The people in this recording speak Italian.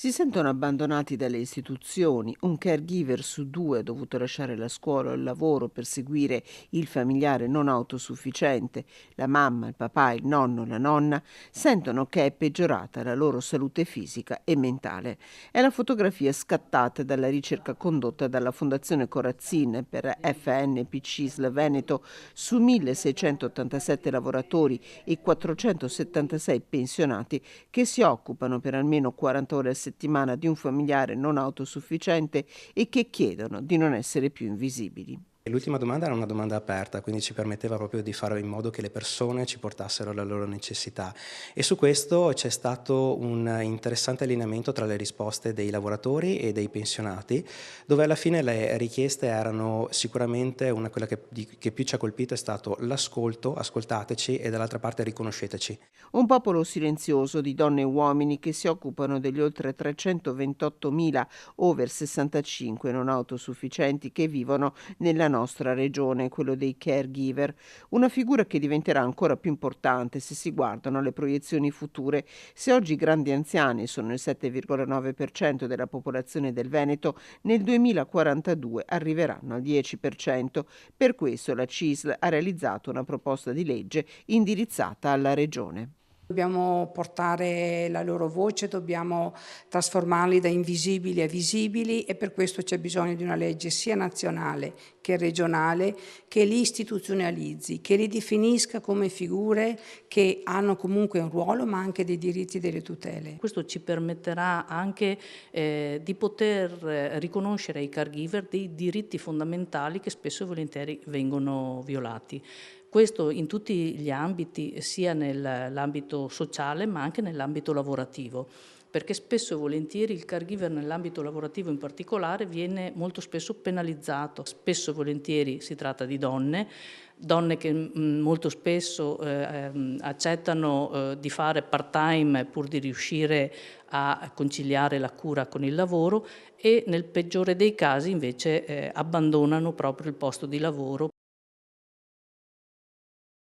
Si sentono abbandonati dalle istituzioni, un caregiver su due ha dovuto lasciare la scuola o il lavoro per seguire il familiare non autosufficiente, la mamma, il papà, il nonno, la nonna sentono che è peggiorata la loro salute fisica e mentale. È la fotografia scattata dalla ricerca condotta dalla Fondazione Corazzin per FNPC Veneto su 1687 lavoratori e 476 pensionati che si occupano per almeno 40 ore a settimana di un familiare non autosufficiente e che chiedono di non essere più invisibili. E l'ultima domanda era una domanda aperta, quindi ci permetteva proprio di fare in modo che le persone ci portassero le loro necessità e su questo c'è stato un interessante allineamento tra le risposte dei lavoratori e dei pensionati, dove alla fine le richieste erano sicuramente quella che più ci ha colpito è stato l'ascolto, ascoltateci e dall'altra parte riconosceteci. Un popolo silenzioso di donne e uomini che si occupano degli oltre 328.000 over 65 non autosufficienti che vivono nella nostra regione, quello dei caregiver, una figura che diventerà ancora più importante se si guardano alle proiezioni future. Se oggi i grandi anziani sono il 7,9% della popolazione del Veneto, nel 2042 arriveranno al 10%. Per questo la CISL ha realizzato una proposta di legge indirizzata alla regione. Dobbiamo portare la loro voce, dobbiamo trasformarli da invisibili a visibili e per questo c'è bisogno di una legge sia nazionale che regionale che li istituzionalizzi, che li definisca come figure che hanno comunque un ruolo ma anche dei diritti e delle tutele. Questo ci permetterà anche di poter riconoscere ai caregiver dei diritti fondamentali che spesso e volentieri vengono violati. Questo in tutti gli ambiti, sia nell'ambito sociale ma anche nell'ambito lavorativo, perché spesso e volentieri il caregiver nell'ambito lavorativo in particolare viene molto spesso penalizzato. Spesso e volentieri si tratta di donne che molto spesso accettano di fare part-time pur di riuscire a conciliare la cura con il lavoro e nel peggiore dei casi invece abbandonano proprio il posto di lavoro.